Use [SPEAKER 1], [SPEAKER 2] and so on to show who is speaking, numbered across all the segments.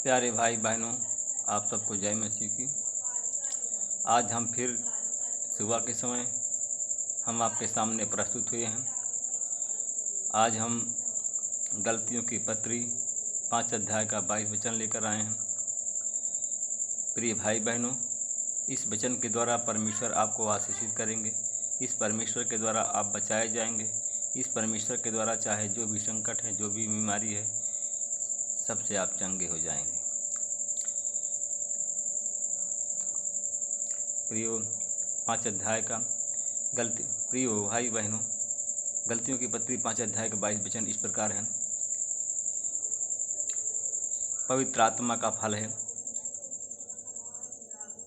[SPEAKER 1] प्यारे भाई बहनों, आप सबको जय मसीह की। आज हम फिर सुबह के समय हम आपके सामने प्रस्तुत हुए हैं। आज हम गलतियों की पत्री 5 अध्याय का 22 वचन लेकर आए हैं। प्रिय भाई बहनों, इस वचन के द्वारा परमेश्वर आपको आशीषित करेंगे। इस परमेश्वर के द्वारा आप बचाए जाएंगे। इस परमेश्वर के द्वारा चाहे जो भी संकट है, जो भी बीमारी है, सबसे आप चंगे हो जाएंगे। प्रियो 5 अध्याय का प्रियो भाई बहनों, गलतियों की पत्री 5 अध्याय का 22 वचन इस प्रकार है। पवित्र आत्मा का फल है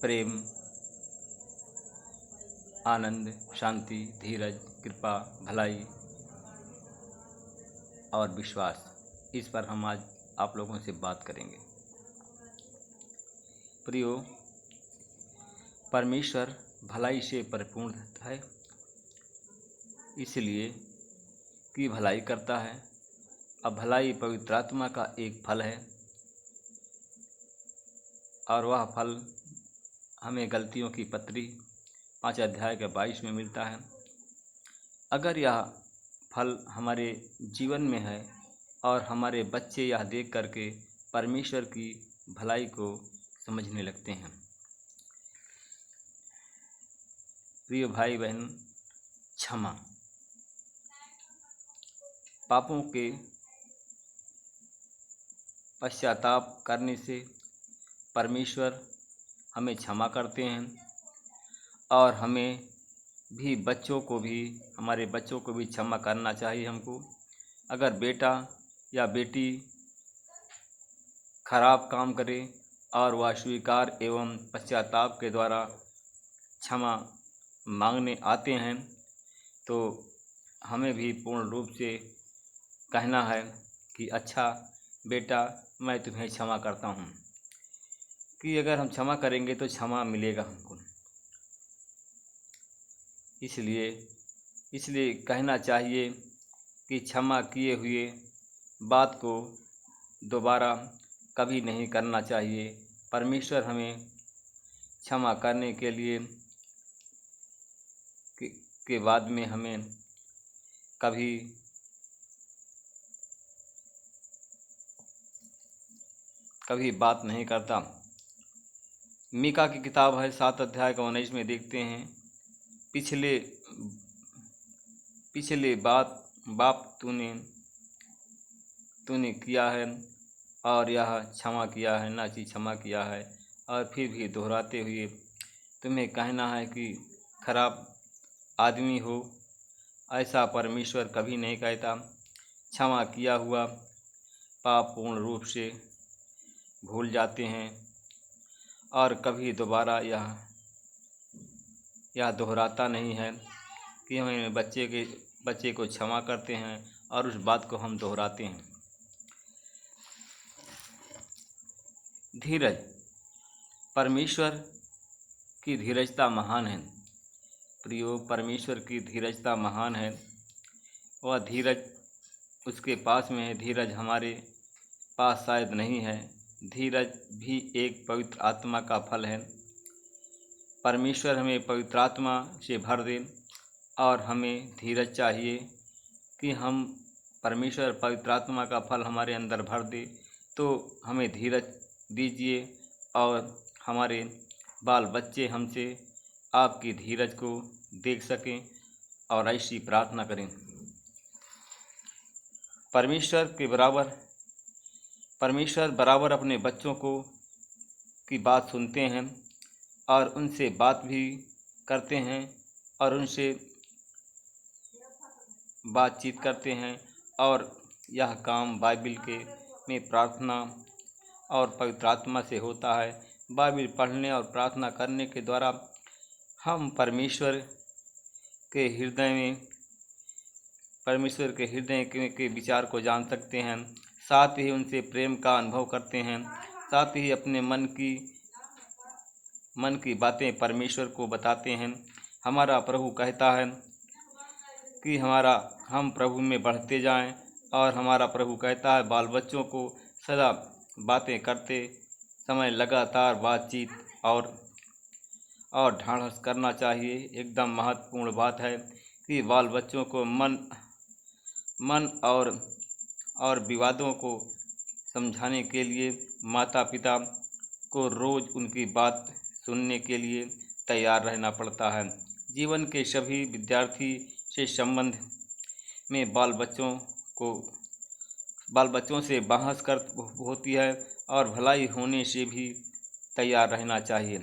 [SPEAKER 1] प्रेम, आनंद, शांति, धीरज, कृपा, भलाई और विश्वास। इस पर हम आज आप लोगों से बात करेंगे। प्रियो, परमेश्वर भलाई से परिपूर्ण है, इसलिए कि भलाई करता है। अब भलाई पवित्र आत्मा का एक फल है और वह फल हमें गलतियों की पत्री 5 अध्याय के 22 में मिलता है। अगर यह फल हमारे जीवन में है और हमारे बच्चे यह देख करके परमेश्वर की भलाई को समझने लगते हैं। प्रिय भाई बहन, क्षमा, पापों के पश्चाताप करने से परमेश्वर हमें क्षमा करते हैं और हमें भी हमारे बच्चों को भी क्षमा करना चाहिए हमको। अगर बेटा या बेटी खराब काम करे और वह स्वीकार एवं पश्चाताप के द्वारा क्षमा मांगने आते हैं, तो हमें भी पूर्ण रूप से कहना है कि अच्छा बेटा, मैं तुम्हें क्षमा करता हूँ। कि अगर हम क्षमा करेंगे तो क्षमा मिलेगा हमको। इसलिए कहना चाहिए कि क्षमा किए हुए बात को दोबारा कभी नहीं करना चाहिए। परमेश्वर हमें क्षमा करने के लिए के बाद में हमें कभी बात नहीं करता। मीका की किताब है 7 अध्याय का 19 में देखते हैं, पिछले बाप तूने किया है और यह क्षमा किया है, ना कि क्षमा किया है, और फिर भी दोहराते हुए तुम्हें कहना है कि खराब आदमी हो। ऐसा परमेश्वर कभी नहीं कहता। क्षमा किया हुआ पाप पूर्ण रूप से भूल जाते हैं और कभी दोबारा यह दोहराता नहीं है कि हम बच्चे को क्षमा करते हैं और उस बात को हम दोहराते हैं। धीरज, परमेश्वर की धीरजता महान है। प्रियो, परमेश्वर की धीरजता महान है। वह धीरज उसके पास में है, धीरज हमारे पास शायद नहीं है। धीरज भी एक पवित्र आत्मा का फल है। परमेश्वर हमें पवित्र आत्मा से भर दे और हमें धीरज चाहिए कि हम परमेश्वर पवित्र आत्मा का फल हमारे अंदर भर दे, तो हमें धीरज दीजिए और हमारे बाल बच्चे हमसे आपकी धीरज को देख सकें और ऐसी प्रार्थना करें। परमेश्वर बराबर अपने बच्चों की बात सुनते हैं और उनसे बात भी करते हैं और उनसे बातचीत करते हैं। और यह काम बाइबिल में प्रार्थना और पवित्र आत्मा से होता है। बाइबिल पढ़ने और प्रार्थना करने के द्वारा हम परमेश्वर के हृदय के विचार को जान सकते हैं। साथ ही उनसे प्रेम का अनुभव करते हैं। साथ ही अपने मन की बातें परमेश्वर को बताते हैं। हमारा प्रभु कहता है कि हम प्रभु में बढ़ते जाएं, और हमारा प्रभु कहता है बाल बच्चों को सदा बातें करते समय लगातार बातचीत और ढाढ़स करना चाहिए। एकदम महत्वपूर्ण बात है कि बाल बच्चों को मन और विवादों को समझाने के लिए माता पिता को रोज़ उनकी बात सुनने के लिए तैयार रहना पड़ता है। जीवन के सभी विद्यार्थी से संबंध में बाल बच्चों से बहस कर होती है और भलाई होने से भी तैयार रहना चाहिए।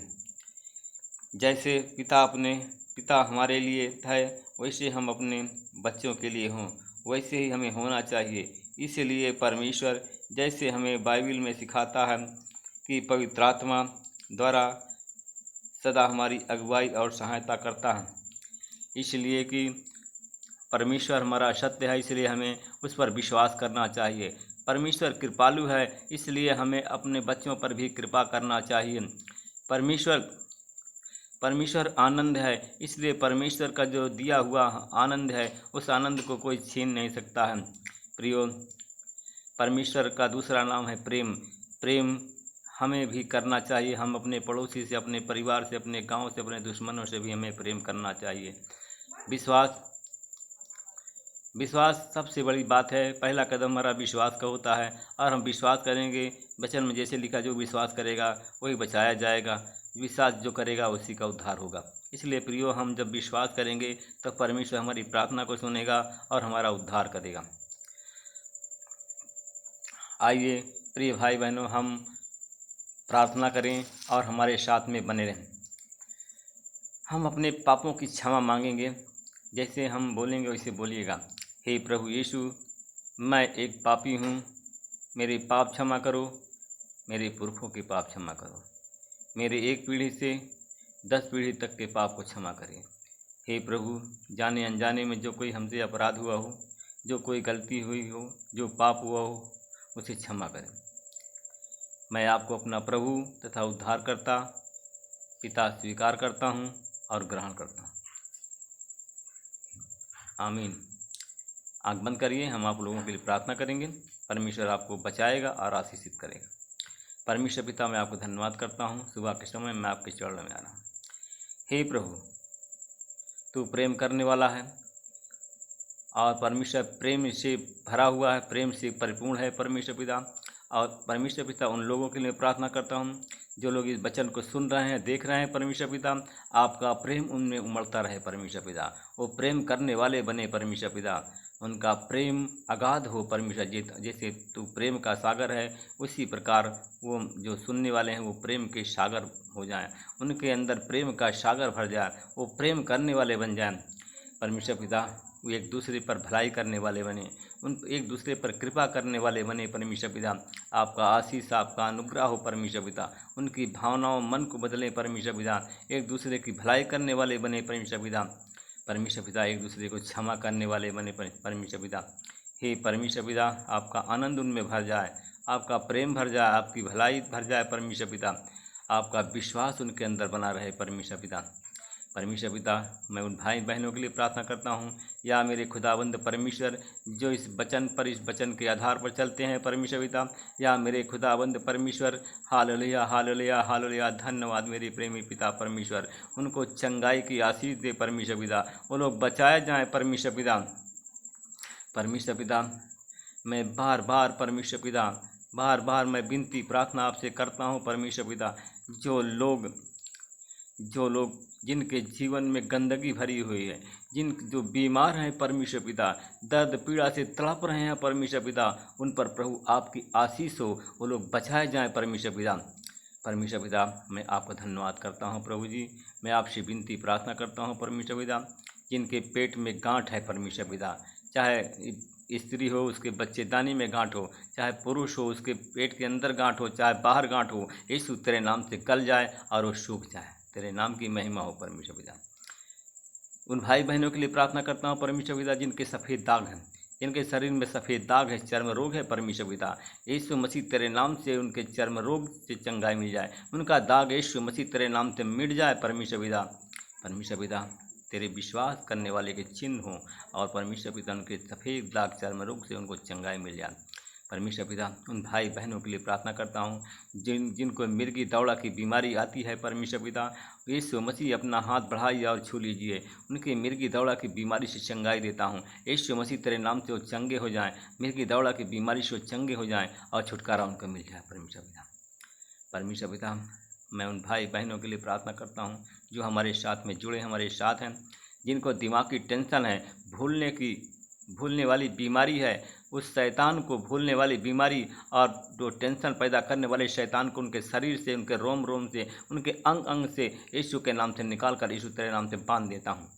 [SPEAKER 1] जैसे पिता हमारे लिए है, वैसे हम अपने बच्चों के लिए हों, वैसे ही हमें होना चाहिए। इसलिए परमेश्वर जैसे हमें बाइबल में सिखाता है कि पवित्र आत्मा द्वारा सदा हमारी अगुवाई और सहायता करता है। इसलिए कि परमेश्वर हमारा सत्य है, इसलिए हमें उस पर विश्वास करना चाहिए। परमेश्वर कृपालु है, इसलिए हमें अपने बच्चों पर भी कृपा करना चाहिए। परमेश्वर आनंद है, इसलिए परमेश्वर का जो दिया हुआ आनंद है, उस आनंद को कोई छीन नहीं सकता है। प्रियो, परमेश्वर का दूसरा नाम है प्रेम। प्रेम हमें भी करना चाहिए। हम अपने पड़ोसी से, अपने परिवार से, अपने गांव से, अपने दुश्मनों से भी हमें प्रेम करना चाहिए। विश्वास सबसे बड़ी बात है। पहला कदम हमारा विश्वास का होता है और हम विश्वास करेंगे। वचन में जैसे लिखा, जो विश्वास करेगा वही बचाया जाएगा, विश्वास जो करेगा उसी का उद्धार होगा। इसलिए प्रियो, हम जब विश्वास करेंगे तो परमेश्वर हमारी प्रार्थना को सुनेगा और हमारा उद्धार करेगा। आइए प्रिय भाई बहनों, हम प्रार्थना करें और हमारे साथ में बने रहें। हम अपने पापों की क्षमा मांगेंगे। जैसे हम बोलेंगे वैसे बोलिएगा। हे प्रभु यीशु, मैं एक पापी हूँ, मेरे पाप क्षमा करो, मेरे पुरखों के पाप क्षमा करो, मेरे एक पीढ़ी से 10 पीढ़ी तक के पाप को क्षमा करें। हे प्रभु, जाने अनजाने में जो कोई हमसे अपराध हुआ हो, जो कोई गलती हुई हो, जो पाप हुआ हो, उसे क्षमा करें। मैं आपको अपना प्रभु तथा उद्धारकर्ता पिता स्वीकार करता हूँ और ग्रहण करता हूँ। आमीन। आँख बंद करिए, हम आप लोगों के लिए प्रार्थना करेंगे। परमेश्वर आपको बचाएगा और आशीषित करेगा। परमेश्वर पिता, मैं आपको धन्यवाद करता हूँ। सुबह के समय मैं आपके चरणों में आ रहा हूँ। हे प्रभु, तू प्रेम करने वाला है और परमेश्वर प्रेम से भरा हुआ है, प्रेम से परिपूर्ण है परमेश्वर पिता। और परमेश्वर पिता, उन लोगों के लिए प्रार्थना करता हूँ जो लोग इस वचन को सुन रहे हैं, देख रहे हैं परमेश्वर पिता। आपका प्रेम उनमें उमड़ता रहे परमेश्वर पिता। वो प्रेम करने वाले बने परमेश्वर पिता। उनका प्रेम अगाध हो परमेश्वर। जैसे तू प्रेम का सागर है, उसी प्रकार वो जो सुनने वाले हैं वो प्रेम के सागर हो जाएं, उनके अंदर प्रेम का सागर भर जाए, वो प्रेम करने वाले बन जाएं परमेश्वर पिता। वो एक दूसरे पर भलाई करने वाले बने, उन एक दूसरे पर कृपा करने वाले बने परमेश्वर पिता। आपका आशीष, आपका अनुग्रह हो परमेश्वर पिता। उनकी भावनाओं, मन को बदले परमेश्वर पिता। एक दूसरे की भलाई करने वाले बने परमेश्वर पिता। परमेश्वर पिता, एक दूसरे को क्षमा करने वाले बने परमेश्वर पिता। हे परमेश्वर पिता, आपका आनंद उनमें भर जाए, आपका प्रेम भर जाए, आपकी भलाई भर जाए परमेश्वर पिता। आपका विश्वास उनके अंदर बना रहे परमेश्वर पिता। परमेश्वर पिता, मैं उन भाई बहनों के लिए प्रार्थना करता हूँ, या मेरे खुदाबंद परमेश्वर, जो इस वचन के आधार पर चलते हैं परमेश्वर पिता, या मेरे खुदाबंद परमेश्वर। Hallelujah, hallelujah, hallelujah. धन्यवाद मेरे प्रेमी पिता परमेश्वर। उनको चंगाई की आशीष दे परमेश्वर पिता। वो लोग बचाए जाएँ परमेश्वर पिता। परमेश्वर पिता, मैं बार बार परमेश्वर पिता, बार बार मैं विनती प्रार्थना आपसे करता हूँ परमेश्वर पिता। जो लोग जिनके जीवन में गंदगी भरी हुई है, जो बीमार हैं परमेश्वर पिता, दर्द पीड़ा से तड़प रहे हैं परमेश्वर पिता, उन पर प्रभु आपकी आशीष हो, वो लोग बचाए जाएं परमेश्वर पिता। परमेश्वर पिता, मैं आपका धन्यवाद करता हूं प्रभु जी। मैं आपसे विनती प्रार्थना करता हूं परमेश्वर पिता, जिनके पेट में गांठ है परमेश्वर पिता, चाहे स्त्री हो उसके बच्चेदानी में गांठ हो, चाहे पुरुष हो उसके पेट के अंदर गांठ हो, चाहे बाहर गांठ हो, यीशु तेरे नाम से गल जाए और वो सूख जाए। तेरे नाम की महिमा हो परमेश्वर पिता। उन भाई बहनों के लिए प्रार्थना करता हूँ परमेश्वर पिता, जिनके सफ़ेद दाग हैं, जिनके शरीर में सफ़ेद दाग है, चर्म रोग है परमेश्वर पिता। यीशु मसीह तेरे नाम से उनके चर्म रोग से चंगाई मिल जाए, उनका दाग यीशु मसीह तेरे नाम से मिट जाए परमेश्वर पिता। परमेश्वर पिता, तेरे विश्वास करने वाले के चिन्ह हों और परमेश्वर पिता उनके सफ़ेद दाग चर्म रोग से उनको चंगाई मिल जाए परमेश्वर पिता उन भाई बहनों के लिए प्रार्थना करता हूँ जिनको मिर्गी दौड़ा की बीमारी आती है। परमेश्वर पिता यीशु मसीह अपना हाथ बढ़ाइए और छू लीजिए, उनकी मिर्गी दौड़ा की बीमारी से चंगाई देता हूँ। यीशु मसीह तेरे नाम से वो चंगे हो जाएं, मिर्गी दौड़ा की बीमारी से वो चंगे हो जाएं और छुटकारा उनको मिल जाए। परमेश्वर पिता मैं उन भाई बहनों के लिए प्रार्थना करता हूँ जो हमारे साथ में जुड़े हमारे साथ हैं, जिनको दिमाग की टेंशन है, भूलने वाली बीमारी है, उस शैतान को भूलने वाली बीमारी और जो टेंशन पैदा करने वाले शैतान को उनके शरीर से, उनके रोम रोम से, उनके अंग अंग से यीशु के नाम से निकाल कर यीशु तेरे नाम से बांध देता हूँ।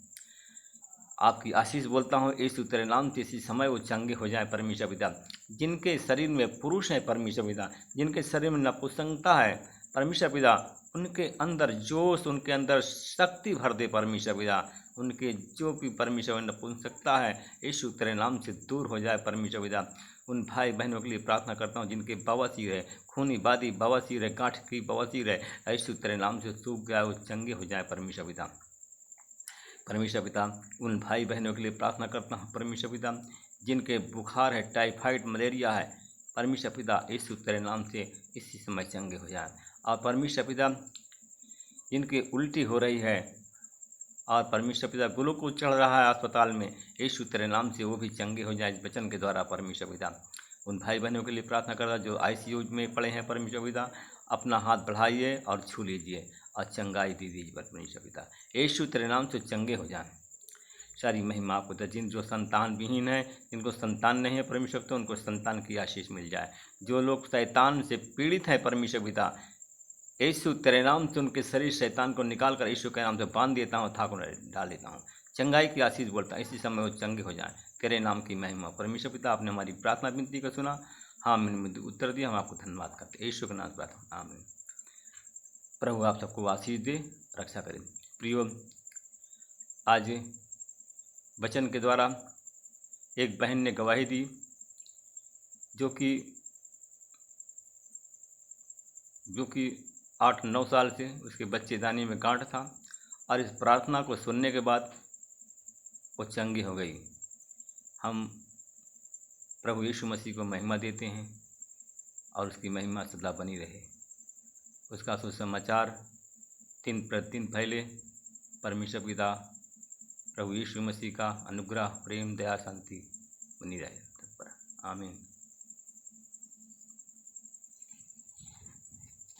[SPEAKER 1] आपकी आशीष बोलता हूँ यीशु तेरे नाम से इसी समय वो चंगे हो जाए। परमेश्वर पिता जिनके शरीर में पुरुष है, परमेश्वर पिता जिनके शरीर में नपुंसकता है, परमेश्वर पिता उनके अंदर जोश, उनके अंदर शक्ति भर दे। परमेश्वर पिता उनके जो भी परमेश्वर नपुंसकता है यीशु तेरे नाम से दूर हो जाए। परमेश्वर पिता उन भाई बहनों के लिए प्रार्थना करता हूँ जिनके बवासीर है, खूनी बादी बवासीर है, गांठ की बवासीर है, यीशु तेरे नाम से सूख गया, वो चंगे हो जाए। परमेश्वर पिता उन भाई बहनों के लिए प्रार्थना करता हूँ परमेश्वर पिता जिनके बुखार है, टाइफाइड, मलेरिया है, परमेश्वर पिता यीशु तेरे नाम से इसी समय चंगे हो जाए। और परमेश्वर पिता जिनकी उल्टी हो रही है और परमेश्वर पिता ग्लूकोज चढ़ रहा है अस्पताल में, यीशु तेरे नाम से वो भी चंगे हो जाए इस वचन के द्वारा। परमेश्वर पिता उन भाई बहनों के लिए प्रार्थना कर रहा जो ICU में पड़े हैं, परमेश्वर पिता अपना हाथ बढ़ाइए और छू लीजिए और चंगाई दीजिए। परमेश्वर पिता यीशु तेरे नाम से चंगे हो जाएं। सारी महिमा आपको दे। जिन जो संतान विहीन है, जिनको संतान नहीं है परमेश्वर पिता उनको संतान की आशीष मिल जाए। जो लोग शैतान से पीड़ित हैं परमेश्वर पिता यीशु तेरे नाम से उनके शरीर शैतान को निकाल कर यीशु के नाम से बांध देता हूँ, था को डाल देता हूँ, चंगाई की आशीष बोलता हूँ, इसी समय वो चंगे हो जाएं। तेरे नाम की महिमा। परमेश्वर पिता आपने हमारी प्रार्थना विनती को सुना, हाँ मैंने उत्तर दिया, हम आपको धन्यवाद करते यीशु के नाम से प्रार्थना, आमीन। प्रभु आप सबको आशीष दे, रक्षा करें। प्रियो आज वचन के द्वारा एक बहन ने गवाही दी जो कि 8-9 साल से उसके बच्चेदानी में गांठ था और इस प्रार्थना को सुनने के बाद वो चंगी हो गई। हम प्रभु यीशु मसीह को महिमा देते हैं और उसकी महिमा सदा बनी रहे। उसका सुसमाचार 3 दिन पहले परमेश्वर पिता प्रभु यीशु मसीह का अनुग्रह, प्रेम, दया, शांति बनी रहे। आमीन।